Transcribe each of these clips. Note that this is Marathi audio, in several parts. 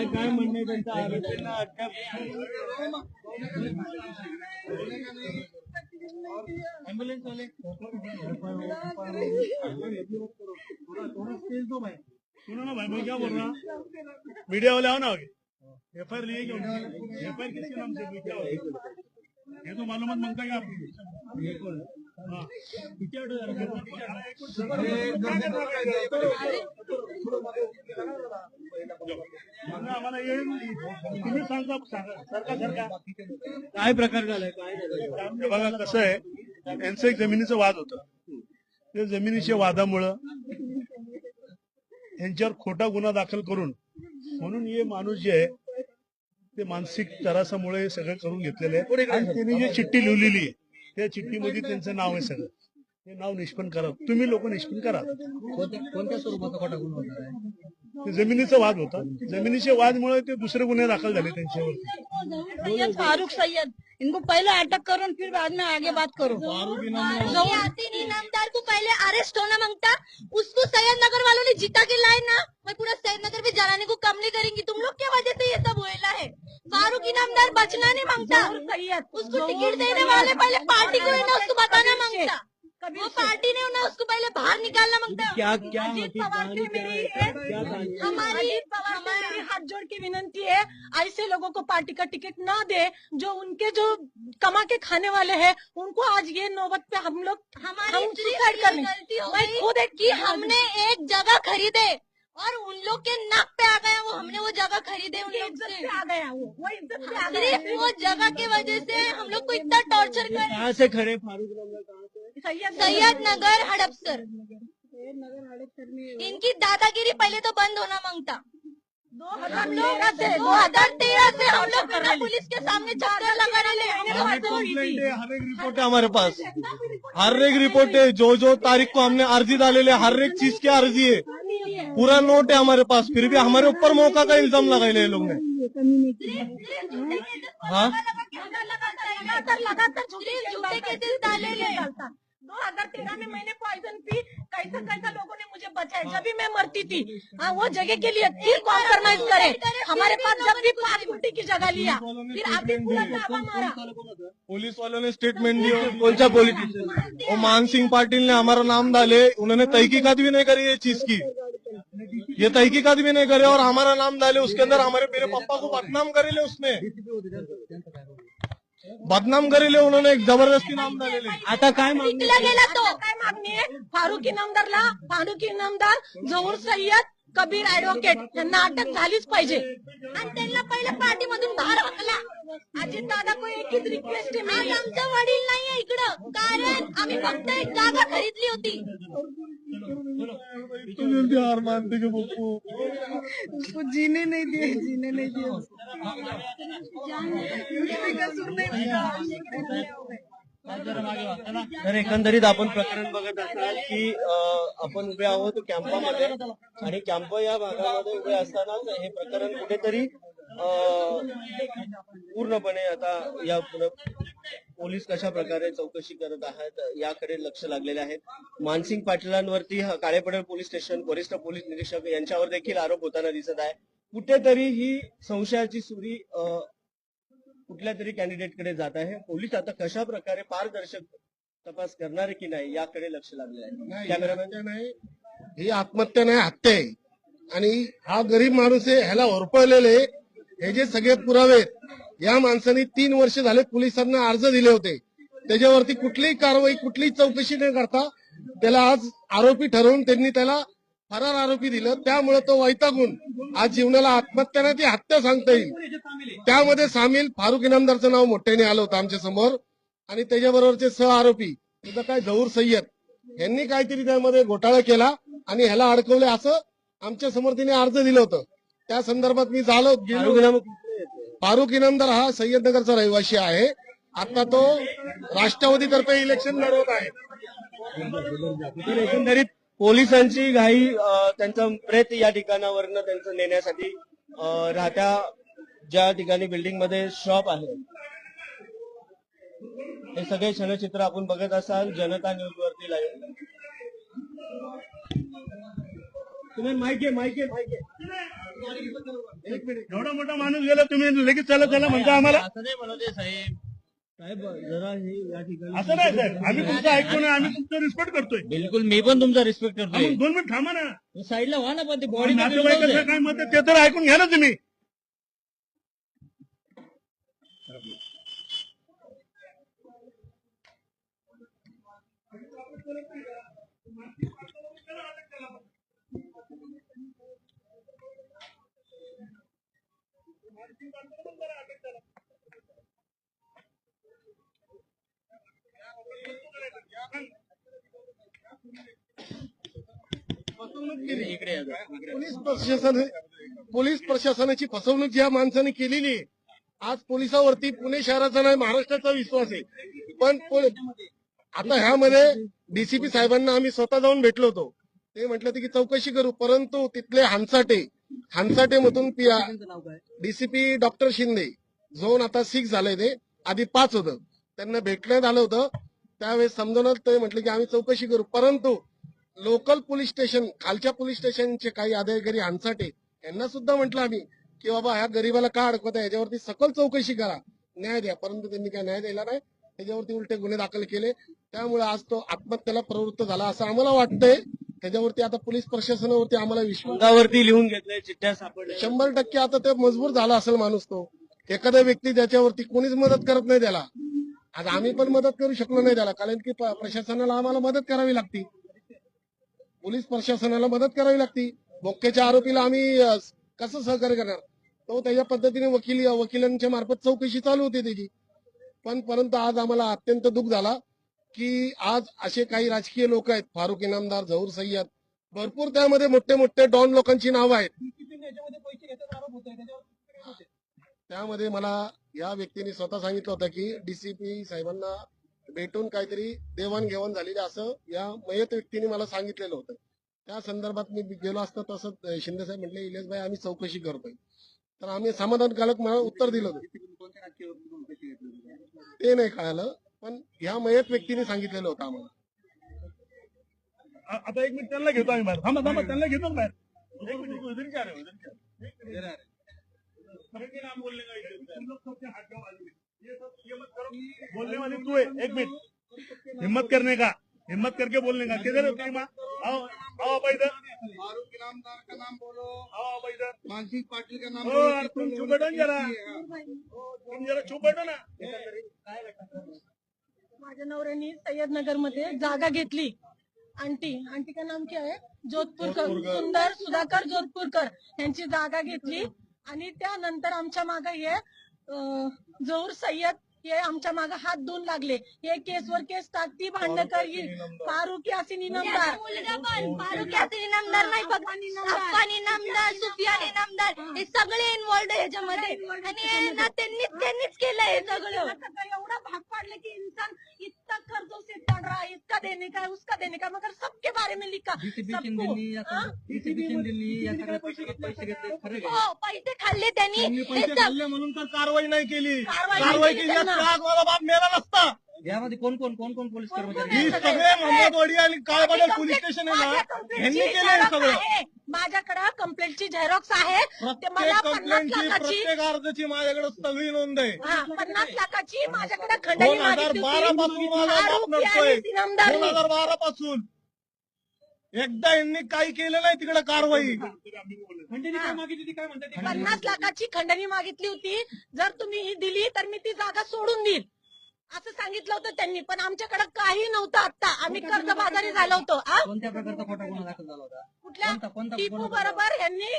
काय म्हणणे त्यांच्या आरोपींना अटक एम्बुलेंस वाले सुनो ना भाई, मैं क्या बोल रहा हूँ, मीडिया वाले आओ ना आगे। FIR लिए क्यों? FIR किसके नाम से? क्या ये तो मालूम मांगता है आपको। हाँ आम्हाला हे तुम्ही सांगा सरकार काय प्रकार झालाय, काय बघा कसं आहे, यांचं एक जमिनीचा वाद होता. त्या जमिनीच्या वादामुळं यांच्यावर खोटा गुन्हा दाखल करून म्हणून हे माणूस जे आहे ते मानसिक त्रासामुळे सगळं करून घेतलेलं आहे. आणि त्यांनी जी चिठ्ठी लिहिलेली आहे त्या चिठ्ठीमध्ये त्यांचं नाव आहे सगळं. हे नाव निष्पन्न करा, तुम्ही लोक निष्पन्न करा. कोणत्या स्वरूपाचा खोटा गुन्हा होणार आहे? ते जमिनीचा वाद होता, जमिनीच्या वादमुळे ते दुसरे गुन्हे दाखल झाले त्यांच्यावरती. सैयद फारूक सैयद, इनको पहले अटक करो फिर बाद में आगे बात करो. यासीन इनामदार को पहले अरेस्ट होना मांगता, उसको सैयद नगर वालों ने जीता के लाए ना, मैं पूरा सैयद नगर भी जलाने को कम नहीं करेंगी. तुम लोग क्या वजह से ये सब हुआ है? फारूक इनामदार बचना नहीं मांगता, उसको टिकट देने वाले पहले पार्टी को है ना उसको बताना मांगता, वो पार्टी ने ना उसको पहले बाहर निकालना मांगता. अजीत पवार से हमारी हाथ जोड़ की विनंती है, ऐसे लोगों को पार्टी का टिकट ना दे जो उनके जो कमा के खाने वाले हैं. उनको आज ये नौबत पे हम सुसाइड करने मैं खुद कि हमने एक जगह खरीदे और उन लोग के नाक पे आ गया, वो हमने वो जगह खरीदे उन लोग से आ गया, वो इज्जत पे आ गया. सिर्फ वो जगह की वजह से हम लोग को इतना टॉर्चर कर. कहाँ से खड़े फारूक नगर, कहाँ से? सैयद नगर हड़पसर. इनकी दादागिरी पहले तो बंद होना मांगता. 2013 से हम लोग पुलिस के सामने चक्कर लगाने लगे. हर एक रिपोर्ट है हमारे पास, हर एक रिपोर्ट है. जो तारीख को हमने अर्जी डाले, हर एक चीज की अर्जी है, पूरा नोट है हमारे पास. फिर भी हमारे ऊपर मौका का इल्जाम लगाए ये लोग ने. हाँ लगातार झूठे केसेस डाले ले. 2013 में मैंने पॉइजन पी, कैसा लोगों ने मुझे बचाया जब भी मैं मरती थी. हाँ, वो जगह के लिए फिर कॉम्प्रोमाइज करे. हमारे पास जब भी 5 गुंठे की जगह लिया, फिर अभी पूरा दावा मारा. पुलिस वालों ने स्टेटमेंट दिया. कौन सा पॉलिटिशियन? वो मान सिंह पाटिल ने हमारा नाम डाले, उन्होंने तहकीकात भी नहीं करी ये चीज की. ये तहकीकात भी नहीं करे और हमारा नाम डाले, उसके अंदर हमारे मेरे पापा को बदनाम करेले, उसने बदनाम करेले, उन्होंने एक जबरदस्ती नाम डालेले. आता काय मागणी आहे? फारूक इनामदार, जहूर सय्यद, कबीर ऍडव्होकेट यांना अटक झालीच पाहिजे आणि त्यांना पहिल्या पार्टीमधून बाहेर हाकला. अजित दादा को एकच रिक्वेस्ट आहे, आज आमचा वडील नाहीये इकडं, कारण आम्ही फक्त एक जागा खरीदली होती. हार मानते के पप्पू उसको जीने नहीं दिए. तर एकंदरीत आपण प्रकरण बघत असाल की आपण उभे आहोत कॅम्पामध्ये, आणि कॅम्प या भागामध्ये उभे असतानाच हे प्रकरण कुठेतरी पूर्णपणे आता या पोलीस कशा प्रकारे चौकशी करत आहेत याकडे लक्ष लागलेले आहे. मानसिंग पाटलांवरती काळेपडळ पोलीस स्टेशन वरिष्ठ पोलीस निरीक्षक यांच्यावर देखील आरोप होताना दिसत आहे. कुठेतरी ही संशयाची सुरी कुठल्या तरी कॅन्डिडेटकडे जात आहे. पोलीस आता कशा प्रकारे पारदर्शक तपास करणार की नाही याकडे लक्ष लागले आहे. नाही, ही आत्महत्या नाही, हत्या आहे. आणि हा गरीब माणूस आहे, ह्याला ओरपळलेले हे जे सगळे पुरावे या माणसाने 3 वर्ष झाले पोलिसांना अर्ज दिले होते, त्याच्यावरती कुठलीही कारवाई कुठलीही चौकशी न करता त्याला आज आरोपी ठरवून त्यांनी त्याला फरार आरोपी दिलं. त्यामुळे तो वैतागून आज जीवनाला आत्महत्या नाही ती हत्या सांगता येईल. त्यामध्ये सामील फारूक इनामदारचं नाव मोठ्याने आलं होतं आमच्या समोर, आणि त्याच्याबरोबरचे सह आरोपी तुझं काय जहूर सय्यद यांनी काहीतरी त्यामध्ये घोटाळा केला आणि ह्याला अडकवले असं आमच्या समोर तिने अर्ज दिलं होतं. त्या संदर्भात मी गेलो. फारूक इनामदार हा सय्यदनगरचा रहिवासी आहे. आता तो राष्ट्रवादीतर्फे इलेक्शन लढवत आहे. तर एकंदरीत पोलिसांची घाई त्यांचा प्रेत या ठिकाणावरनं त्यांचं नेण्यासाठी राहत्या ज्या ठिकाणी बिल्डिंग मध्ये शॉप आहे हे सगळे क्षणचित्र आपण बघत असाल जनता न्यूज वरती लाईव्ह. तुम्ही माहिती आहे एवढा मोठा माणूस गेला तुम्ही लगेच चला चला म्हणता आम्हाला. असं नाही म्हणते साहेब. साहेब जरा हे या ठिकाणी असं नाही साहेब, आम्ही तुमचं ऐकतो ना, आम्ही तुमचं रिस्पेक्ट करतोय. बिलकुल मी पण तुमचा रिस्पेक्ट करतोय. मग 2 मिनिट थांबा ना. साईडला व्हा ना, पण ते बॉडी नातेवाईकाचं काय मत आहे ते तर ऐकून घ्या ना तुम्ही. इकडे पोलीस प्रशासनाची फसवणूक ज्या माणसाने केलेली आहे, आज पोलिसावरती पुणे शहराचा नाही महाराष्ट्राचा विश्वास आहे. पण आता ह्यामध्ये डीसीपी साहेबांना आम्ही स्वतः जाऊन भेटलो होतो. ते म्हटलं होते की चौकशी करू, परंतु तिथले हंसाटे मधून डीसीपी डॉक्टर शिंदे झोन आता 6 झालंय, ते आधी 5 होतं, त्यांना भेटण्यात आलं होतं. त्यावेळेस समजवण्यात ते म्हटलं की आम्ही चौकशी करू, परंतु लोकल पोलीस स्टेशन खालच्या पोलीस स्टेशनचे काही अधिकारी हंसाटे यांना सुद्धा म्हटलं आम्ही की बाबा ह्या गरीबाला का अडकवता, याच्यावरती सखोल चौकशी करा, न्याय द्या, परंतु त्यांनी काय न्याय दिला नाही. त्याच्यावरती उलटे गुन्हे दाखल केले. त्यामुळे आज तो आत्महत्येला प्रवृत्त झाला असं आम्हाला वाटतंय. त्याच्यावरती आता पोलीस प्रशासनावरती आम्हाला विश्वास अंगावरती लिहून घेतलंय, चिठ्ठ्या सापडल्या. 100% आता ते मजबूर झाला असेल माणूस. तो एखादा व्यक्ती ज्याच्यावरती कोणीच मदत करत नाही त्याला, आज आम्ही पण मदत करू शकलो नाही त्याला, कारण की प्रशासनाला आम्हाला मदत करावी लागती, पोलीस प्रशासनाला मदत करावी लागती. मोक्याच्या आरोपीला आम्ही कसं सहकार्य करणार. तो त्याच्या पद्धतीने वकिलांच्या मार्फत चौकशी चालू होती त्याची. पण परंतु आज आम्हाला अत्यंत दुःख झाला की आज असे काही राजकीय लोक आहेत, फारुख इनामदार, झहूर सय्यद, भरपूर त्यामध्ये मोठे मोठे डॉन लोकांची नावं आहेत. त्यामध्ये मला या व्यक्तीने स्वतः सांगितलं होतं की डीसीपी साहेबांना भेटून काहीतरी देवाणघेवाण झालेली असं या मयत व्यक्तीने मला सांगितलेलं होतं. त्या संदर्भात मी गेलो असता तसं शिंदे साहेब म्हटले इलियास भाई आम्ही चौकशी करतोय. तर आम्ही समाधानकारक मला उत्तर दिलं होतं. ते नाही कळालं, पण ह्या मयत व्यक्तीने सांगितलेलं होतं आम्हाला. आता 1 मिनिट त्यांना घेतो आम्ही बाहेर. थांबा त्यांना घेतो बाहेर. बोलने वाले तू है, 1 मिनट हिम्मत करके बोलने का. किधर हो तुम? आओ भाई इधर. फारुख इनामदार का नाम बोलो, आओ भाई इधर. मानसी पाटिल का नाम ओ तुम चुप बैठो ना जरा, तुम जरा चुप बैठो ना. माझ्या नवऱ्याने सय्यदनगर मध्ये जागा घेतली. आंटी का नाम क्या है, जोधपूरकर, सुंदर सुधाकर जोधपूरकर यांची जागा घेतली. आणि त्यानंतर आमच्या मागे हे झहूर सय्यद हे आमच्या मागे हात धुवून लागले. हे केसवर केस टाकती, भांडण करी. फारुख यासिन इनामदार, मुलगा पण फारुख यासिन इनामदार नाही, अफान इनामदार, सुफियान इनामदार हे सगळे इन्व्हॉल्ड आहे ह्याच्यामध्ये. आणि ना त्यांनीच केलंय हे सगळं. आता काय एवढा भाग पाडले की इंसान इतना कर्जों से तड़ रहा है, इसका देने का है, उसका देने का, मगर सबके बारे में लिखा सबको. हो पैसे खाल्ले त्यांनी, म्हणून तर कारवाई नाही केली. कारवाई केली त्यांना. माझा बाप मेला नसता. यामध्ये कोण पोलीस कर्मचारी? ही सगळे मोहम्मदवाडी आणि काळपाडा पोलीस स्टेशन आहे ना, ह्यांनी केलं हे सगळं. माझ्याकडे कंप्लेंटची झेरॉक्स आहे. ते मला 50 लाखाची, प्रत्येक अर्जाची माझ्याकडे सगळी नोंद आहे. 50 लाखाची माझ्याकडे खंडणी मागितली 2012 पासून माझा बाप फारुख नडतोय. यासिन इनामदारनी. 2012 पासून एकदा यांनी काही केलं नाही तिकडे कारवाई. 50 लाखाची खंडणी मागितली होती. जर तुम्ही ही दिली तर मी ती जागा सोडून देईल असं सांगितलं होतं त्यांनी. पण आमच्याकडे काही नव्हतं. आता आम्ही कर्जबाजारी झालो होतो. कोणत्या प्रकारचा खोटा गुन्हा दाखल झाला होता? कुठल्या टिपू बरोबर ह्यांनी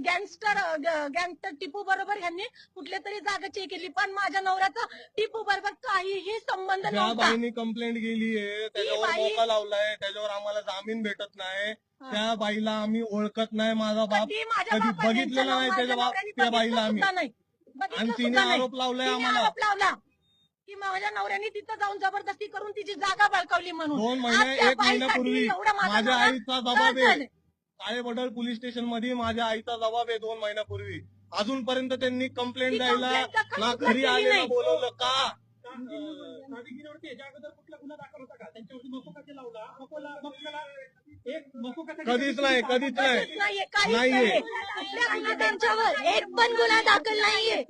गँगस्टर टिपू बरोबर ह्यांनी कुठल्या तरी जागाची केली. पण माझ्या नवऱ्याचा टिपू बरोबर काहीही संबंध ज्या नव्हता. बाईने कंप्लेंट केली आहे त्याच्यावर बाई- मोका लावलाय, त्याच्यावर आम्हाला जामीन भेटत नाही. त्या बाईला आम्ही ओळखत नाही. माझा बाप कधी माझ्या कधी बापाने बघितलेला नाही माझ्या त्या नवऱ्याने बाईला बघितलं आम्ही. सुद्धा नाही. बघितलं आणि तिने सुद्धा नाही. आरोप लावलाय तिने आम्हाला. आरोप लावला की माझ्या नवऱ्याने तिथं जाऊन जबरदस्ती करून तिची जागा बळकावली म्हणून 2 महिने आज त्या 1 महिन्यापूर्वी बाईसाठी एवढं माझा माझ्या नवरा आईचा का जबाब आहे. झालं? काळेबडळ पोलीस स्टेशन मध्ये माझ्या आईचा जबाब आहे 2 महिन्यापूर्वी. अजूनपर्यंत त्यांनी कंप्लेंट ती द्यायला complaint दाखल ना सुद्धा घरी केली आलेला नाही. बोलवलं का? नाविकीवरती याच्या अगोदर कुठला गुन्हा दाखल होता का? त्यांच्यावरती मकोका लावला एक मकोका कधीच नाही, कधीच नाही. काहीच नाहीये, काहीच नाहीये. नाहीये. कुठल्या गुन्हा त्यांच्यावर एक पण गुन्हा दाखल नाहीये.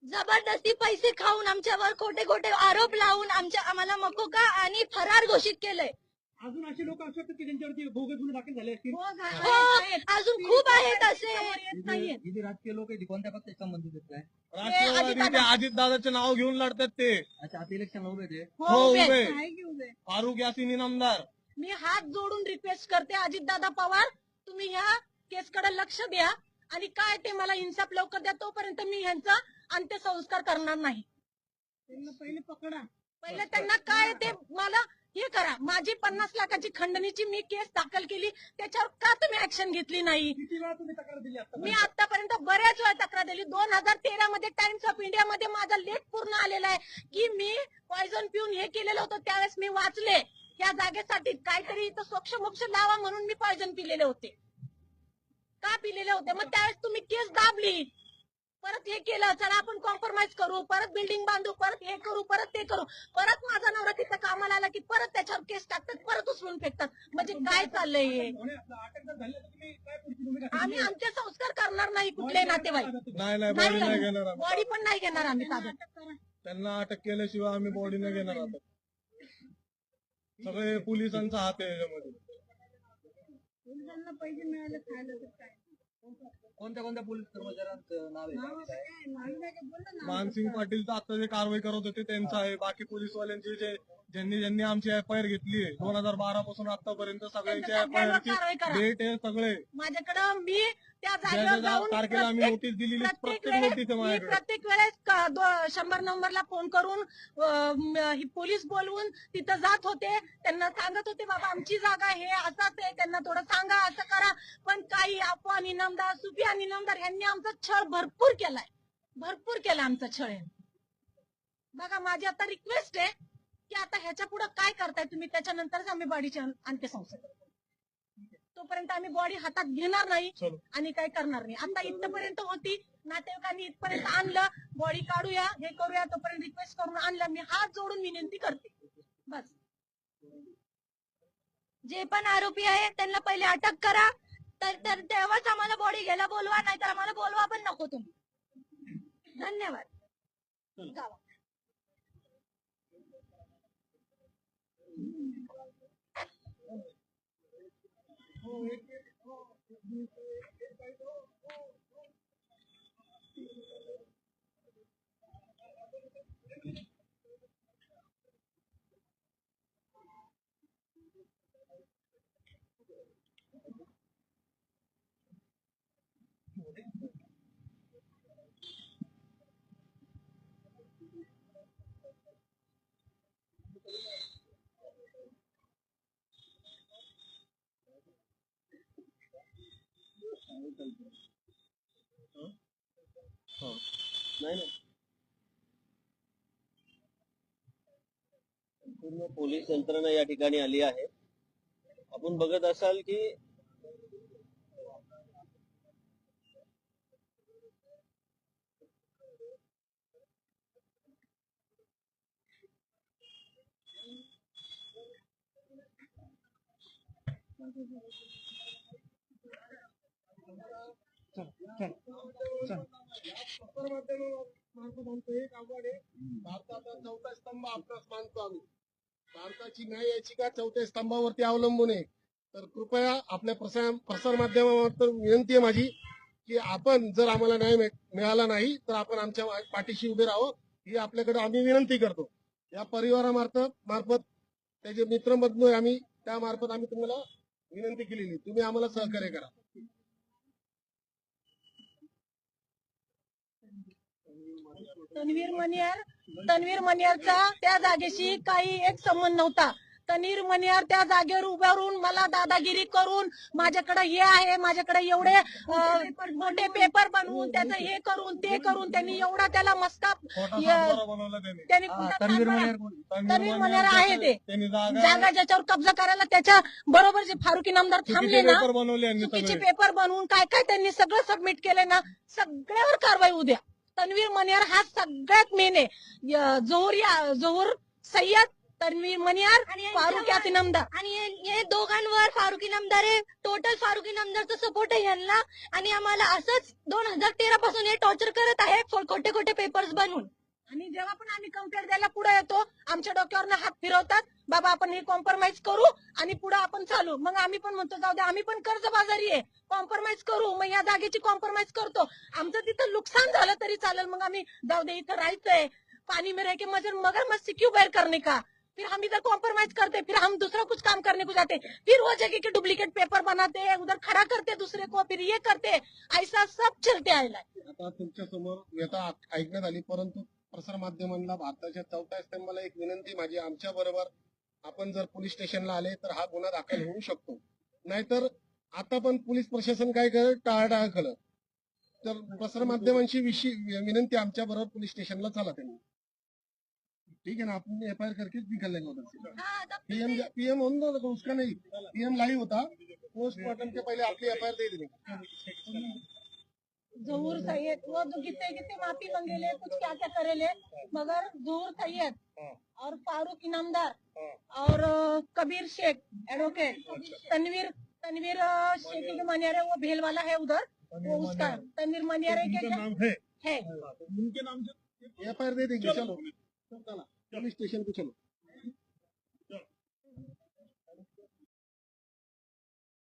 जबरदस्ती पैसे खाऊन आमच्यावर खोटे खोटे आरोप लावून आम्हाला मकोका आणि फरार घोषित केलंय. अजून असे लोक असू शकतात की ज्यांच्यावरती भोगस गुन्हे दाखल झाले असतील. हो, अजून खूप आहेत असे. येत नाहीये. जी राजकीय लोक आहेत ती कोणत्या पक्षाशी संबंधित आहेत काय? राष्ट्रवादी ते अजितदादाचे नाव घेऊन लढतात ते. अच्छा आता इलेक्शन उभे ते हो, उभे. उभे. फारुख यासिन इनामदार. मी हात जोडून रिक्वेस्ट करते अजितदादा पवार, तुम्ही ह्या केसकडे लक्ष द्या आणि काय ते मला इन्साफ लवकर द्या. तोपर्यंत मी ह्यांचा अंत्यसंस्कार करणार नाही. पहिले पकडा, पहिले त्यांना काय ते मला हे करा. माझी 50 लाखाची खंडणीची मी केस दाखल केली, त्याच्यावर का तुम्ही ऍक्शन घेतली नाही? किती वेळा तुम्ही तक्रार दिली आता? मी आतापर्यंत बऱ्याच वेळा तक्रार दिली. 2013 मध्ये टाइम्स ऑफ इंडिया मध्ये माझा लेख पूर्ण आलेला आहे की मी पॉयझन पिऊन हे केलेलं होतं. त्यावेळेस मी वाचले या जागेसाठी काहीतरी इथं स्वच्छ मोक्ष लावा म्हणून मी पॉयझन पिलेले होते. का पिलेले होते? मग त्यावेळेस तुम्ही केस दाबली, परत हे केलं, चला आपण कॉम्प्रोमाइज करू, परत बिल्डिंग बांधू, परत हे करू, परत ते करू. परत माझा नवरा तिथं कामाला आला की परत त्याच्यावर केस टाकतात, परत उचलून फेकतात. म्हणजे काय चाललंय हे? अटक जर झाली तर तुम्ही काय पुढची भूमिका आम्ही अंत्यसंस्कार करणार नाही कुठले नातेवाईक. नाही नाही, बॉडी नाही घेणार आम्ही. बॉडी पण नाही घेणार आम्ही ताब्यात. त्यांना अटक केल्याशिवाय आम्ही बॉडी नाही घेणार आता. सगळे पोलिसांचा हात आहे याच्यामध्ये. कोणत्या कोणत्या पोलीस कर्मचाऱ्यांचं नाव आहे काय? मानसिंग पाटील तर आता जे कारवाई करत होते त्यांचं आहे. बाकी पोलीसवाल्यांची ज्यांनी ज्यांनी आमची एफआयआर घेतली आहे 2012 पासून आतापर्यंत सगळ्यांची सगळ्यांवर एफआयआर कारवाई करा. डेट आहे सगळे. माझ्याकडं मी त्या ज्या जागेवर ज्या जाऊन तारखेला आम्ही नोटीस दिलेली प्रत्येक नोटीस आहे मी माझ्याकडे. प्रत्येक वेळेस 100 नंबरला फोन करून ही पोलीस बोलवून तिथं जात होते. त्यांना सांगत होते बाबा आमची जागा हे असंच आहे, त्यांना थोडं सांगा, असं करा. पण काही अफवान इनामदार, सुफियान इनामदार यांनी आमचा छळ भरपूर केलाय, भरपूर केला आमचा छळ यांनी. बघा माझी आता रिक्वेस्ट आहे की आता ह्याच्या पुढे काय करताय तुम्ही, त्याच्यानंतरच आम्ही बॉडीचे अंत्यसंस्कार करू. तोपर्यंत आम्ही बॉडी हातात घेणार नाही चलो. आणि काय करणार नाही. आता इथपर्यंत होती, नातेवाईकांनी इथपर्यंत आणलं, बॉडी काढूया, हे करूया, तोपर्यंत रिक्वेस्ट करून आणलं. मी हात जोडून विनंती करते बस. जे पण आरोपी आहे त्यांना पहिले अटक करा, तर तेव्हाच आम्हाला बॉडी घ्यायला बोलवा, नाहीतर आम्हाला बोलवा पण नको तुम्ही. धन्यवाद. जावा. नाही ना, पूर्ण पोलीस यंत्रणा या ठिकाणी आली आहे. आपण बघत असाल की एक आव्हान आहे, भारताचा चौथा स्तंभ आपणास मानतो आम्ही. भारताची न्याय याचिका चौथ्या स्तंभावरती अवलंबून आहे. तर कृपया आपल्या प्रसार माध्यमातून विनंती आहे माझी की आपण जर आम्हाला न्याय मिळाला नाही तर आपण आमच्या पाठीशी उभे राहावं, ही आपल्याकडे आम्ही विनंती करतो. या परिवारामार्फत त्याचे मित्र बंधू आहे आम्ही, त्या मार्फत आम्ही तुम्हाला विनंती केलेली, तुम्ही आम्हाला सहकार्य करा. तन्वीर मनियारचा त्या जागेशी काही एक संबंध नव्हता. तनीर मनियार त्या जागेवर उभं राहून मला दादागिरी करून माझ्याकडे हे आहे, माझ्याकडे एवढे मोठे पेपर बनवून त्याचं हे करून ते करून त्यांनी एवढा त्याला मस्का खोटा सातबारा बनवला त्याने. त्यांनी कुठं तन्वीर सातबारा- मनियार कोण? तन्वीर मनियार आहे ते त्यांनी जागा जागा ज्याच्यावर कब्जा करायला त्याच्या बरोबर जे फारुकी नामदार थांबले चुकीचे ना पेपर बनवले यांनी चुकीचे सगळे. पेपर बनवून काय काय त्यांनी सगळं सबमिट केले ना सगळ्यावर कारवाई उद्या. तन्वीर मनियार हा सगळ्यात मेन आहे. जोहर सय्यद, तन्वीर मनियार, आणि फारुक यासीन नामदार. आणि हे दोघांवर फारुकी नामदार आहे. टोटल फारुकी नामदारचा सपोर्ट आहे यांना. आणि आम्हाला असंच 2013 पासून हे टॉर्चर करत आहे खोटे खोटे पेपर्स बनवून. आणि जेव्हा पण आम्ही कंप्लेंट द्यायला पुढे येतो आमच्या डोक्यावरनं हात फिरवतात, बाबा आपण हे कॉम्प्रोमाइज करू आणि पुढे आपण चालू. मग आम्ही पण म्हणतो जाऊ दे, आम्ही पण कर्जबाजारी आहे, कॉम्प्रोमाइज करू. मग या जागेची कॉम्प्रोमाइज करतो. आमचं तिथं नुकसान झालं तरी चालेल, मग आम्ही जाऊ दे, इथं राहायचंय, पानी में रह के मगर मस्ती क्यों बैर करने का. फिर हम इधर कॉम्प्रोमाइज करते, फिर हम दूसरा कुछ काम करने को जाते, फिर वो जगह के डुप्लीकेट पेपर बनाते, उधर खड़ा करते दूसरे को, फिर ये करते. ऐसा सब चलते आएला. आता तुमच्या समोर व्यथा ऐकण्यात आली, परंतु प्रसार माध्यमांना भारताच्या 4थ्या स्तंभाला एक विनंती माझी, आमच्या बरोबर आपण जर पोलीस स्टेशनला आले तर हा गुन्हा दाखल होऊ शकतो. नाहीतर आता पण पोलीस प्रशासन काय करत टाळाटाळ करत. तर प्रसार माध्यमांची विनंती, आमच्या बरोबर पोलीस स्टेशनला चला त्यांनी. ठीक है ना, आपण FIR करके निकल लेंगे उधर से. हाँ, तब पीएम होगा तो उसका नहीं, पीएम लाइव होता, पोस्टमार्टम के पहले आपकी FIR दे देंगे. जहूर सैयद वो तो कितने माफी मांगेले, कुछ क्या क्या करेले, मगर जहूर सैयद और फारूक इनामदार और कबीर शेख एडवोकेट, तनवीर तनवीर शेख जो मनियार है वो भेल वाला है उधर, वो उसका तनवीर मनियार है उनका क्या नाम है है. उनके नाम से FIR दे देंगे. चलो चला पुलिस स्टेशन पे चलो.